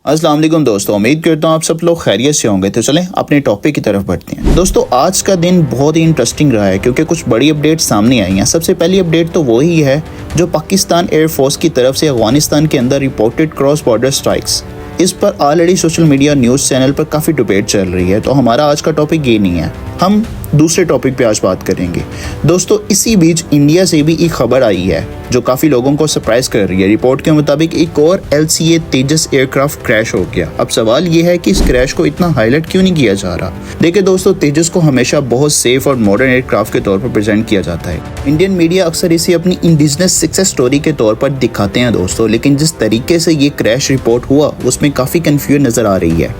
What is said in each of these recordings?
अस्सलाम वालेकुम दोस्तों, उम्मीद करता हूँ आप सब लोग खैरियत से होंगे। तो चलें अपने टॉपिक की तरफ बढ़ते हैं। दोस्तों आज का दिन बहुत ही इंटरेस्टिंग रहा है क्योंकि कुछ बड़ी अपडेट सामने आई हैं। सबसे पहली अपडेट तो वही है जो पाकिस्तान एयरफोर्स की तरफ से अफगानिस्तान के अंदर रिपोर्टेड क्रॉस बॉर्डर स्ट्राइक्स। इस पर already social media news channel पर काफ़ी डिबेट चल रही है, तो हमारा आज का टॉपिक ये नहीं है, हम दूसरे टॉपिक पे आज बात करेंगे। दोस्तों इसी बीच इंडिया से भी एक खबर आई है जो काफ़ी लोगों को सरप्राइज कर रही है। रिपोर्ट के मुताबिक एक और LCA तेजस एयरक्राफ्ट क्रैश हो गया। अब सवाल ये है कि इस क्रैश को इतना हाईलाइट क्यों नहीं किया जा रहा। देखिए दोस्तों, तेजस को हमेशा बहुत सेफ और मॉडर्न एयरक्राफ्ट के तौर पर प्रेजेंट किया जाता है। इंडियन मीडिया अक्सर इसे अपनी इंडिजिनस सक्सेस स्टोरी के तौर पर दिखाते हैं दोस्तों, लेकिन जिस तरीके से ये क्रैश रिपोर्ट हुआ उसमें काफ़ी कन्फ्यूजन नज़र आ रही है।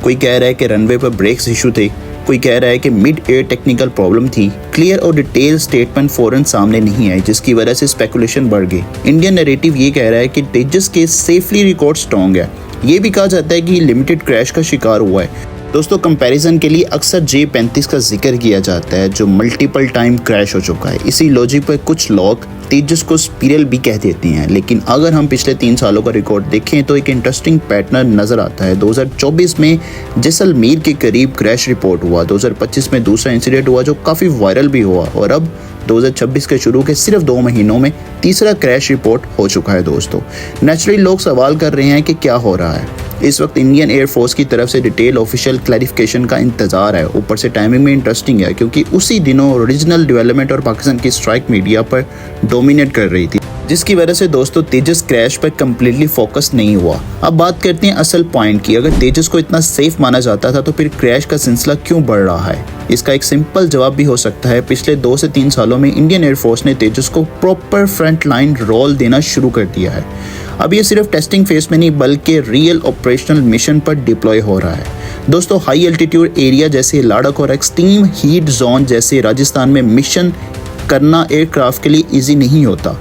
कोई कह रहा है कि रनवे पर ब्रेक्स इशू थे, कोई कह रहा है कि मिड एयर टेक्निकल प्रॉब्लम थी। क्लियर और डिटेल स्टेटमेंट फौरन सामने नहीं आई, जिसकी वजह से स्पेकुलेशन बढ़ गई। इंडियन नैरेटिव ये कह रहा है कि तेजस के सेफली रिकॉर्ड स्ट्रॉन्ग है। ये भी कहा जाता है कि लिमिटेड क्रैश का शिकार हुआ है। दोस्तों कंपैरिजन के लिए अक्सर J-35 का जिक्र किया जाता है जो मल्टीपल टाइम क्रैश हो चुका है। इसी लॉजिक पर कुछ लोग तेजस को स्पिरल भी कह देते हैं, लेकिन अगर हम पिछले 3 सालों का रिकॉर्ड देखें तो एक इंटरेस्टिंग पैटर्न नज़र आता है। 2024 में जैसलमेर के करीब क्रैश रिपोर्ट हुआ, 2025 में दूसरा इंसिडेंट हुआ जो काफ़ी वायरल भी हुआ, और अब 2026 के शुरू के सिर्फ 2 महीनों में तीसरा क्रैश रिपोर्ट हो चुका है। दोस्तों नेचुरली लोग सवाल कर रहे हैं कि क्या हो रहा है। इस वक्त इंडियन एयरफोर्स की तरफ से डिटेल ऑफिशियल क्लैरिफिकेशन का इंतजार है। ऊपर से टाइमिंग में इंटरेस्टिंग है क्योंकि उसी दिनों ओरिजिनल डेवलपमेंट और पाकिस्तान की स्ट्राइक मीडिया पर डोमिनेट कर रही थी, जिसकी वजह से दोस्तों तेजस क्रैश पर कम्प्लीटली फोकस नहीं हुआ। अब बात करते हैं असल पॉइंट की। अगर तेजस को इतना सेफ माना जाता था तो फिर क्रैश का सिलसिला क्यों बढ़ रहा है? इसका एक सिंपल जवाब भी हो सकता है, पिछले 2 से 3 सालों में इंडियन एयरफोर्स ने तेजस को प्रॉपर फ्रंट लाइन रोल देना शुरू कर दिया है। अब ये सिर्फ टेस्टिंग फेज में नहीं बल्कि रियल ऑपरेशनल मिशन पर डिप्लॉय हो रहा है। दोस्तों हाई एल्टीट्यूड एरिया जैसे लद्दाख और एक्सट्रीम हीट जोन जैसे राजस्थान में मिशन करना एयरक्राफ्ट के लिए ईजी नहीं होता।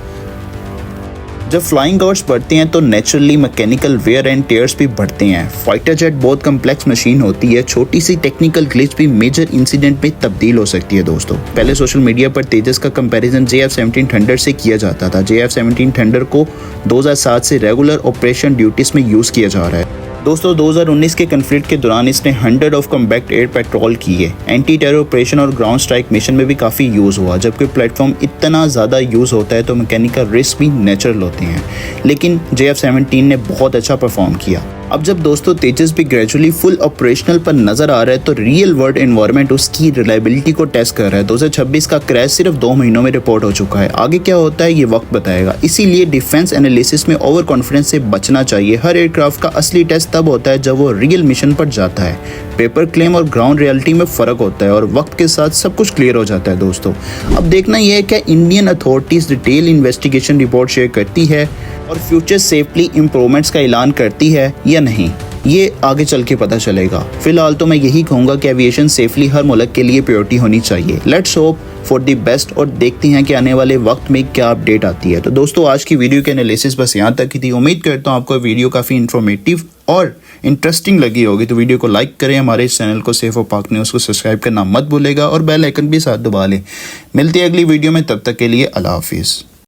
जब फ्लाइंग आवर्स बढ़ते हैं तो naturally mechanical wear and tears भी बढ़ते हैं। फाइटर जेट बहुत कम्प्लेक्स मशीन होती है, छोटी सी टेक्निकल ग्लिच भी मेजर इंसिडेंट में तब्दील हो सकती है। दोस्तों पहले सोशल मीडिया पर तेजस का कंपैरिजन JF-17 थंडर से किया जाता था। JF-17 थंडर को 2007 से रेगुलर ऑपरेशन ड्यूटीज में यूज़ किया जा रहा है। दोस्तों 2019 के कन्फ्लिक्ट के दौरान इसने 100 ऑफ कॉम्बैट एयर पेट्रोल की है। एंटी टेरर ऑपरेशन और ग्राउंड स्ट्राइक मिशन में भी काफ़ी यूज़ हुआ। जबकि प्लेटफॉर्म इतना ज़्यादा यूज़ होता है तो मैकेनिकल रिस्क भी नेचुरल होते हैं, लेकिन JF-17 ने बहुत अच्छा परफॉर्म किया। अब जब दोस्तों तेजस भी ग्रेजुअली फुल ऑपरेशनल पर नजर आ रहा है तो रियल वर्ल्ड एनवायरनमेंट उसकी रिलायबिलिटी को टेस्ट कर रहा है। 2026 का क्रैश सिर्फ 2 महीनों में रिपोर्ट हो चुका है। आगे क्या होता है ये वक्त बताएगा। इसीलिए डिफेंस एनालिसिस में ओवर कॉन्फिडेंस से बचना चाहिए। हर एयरक्राफ्ट का असली टेस्ट तब होता है जब वो रियल मिशन पर जाता है। पेपर क्लेम और ग्राउंड रियलिटी में फ़र्क होता है और वक्त के साथ सब कुछ क्लियर हो जाता है। दोस्तों अब देखना यह है क्या Indian authorities detail investigation report share करती है और फ्यूचर सेफली इम्प्रूवमेंट्स का ऐलान करती है या नहीं, ये आगे चल के पता चलेगा। फिलहाल तो मैं यही कहूँगा कि एविएशन सेफली हर मुल्क के लिए प्रायोरिटी होनी चाहिए। Let's hope for the best और देखते हैं कि आने वाले वक्त में क्या अपडेट आती है। तो दोस्तों आज की वीडियो की एनालिसिस बस यहाँ तक ही थी। उम्मीद करता हूँ आपको वीडियो काफ़ी इन्फॉर्मेटिव और इंटरेस्टिंग लगी होगी। तो वीडियो को लाइक करें, हमारे इस चैनल को सेफ और पाक न्यूज़ को सब्सक्राइब करना मत भूलेगा और बेल आइकन भी साथ दबा लें। मिलते हैं अगली वीडियो में, तब तक के लिए अल्लाह हाफिज़।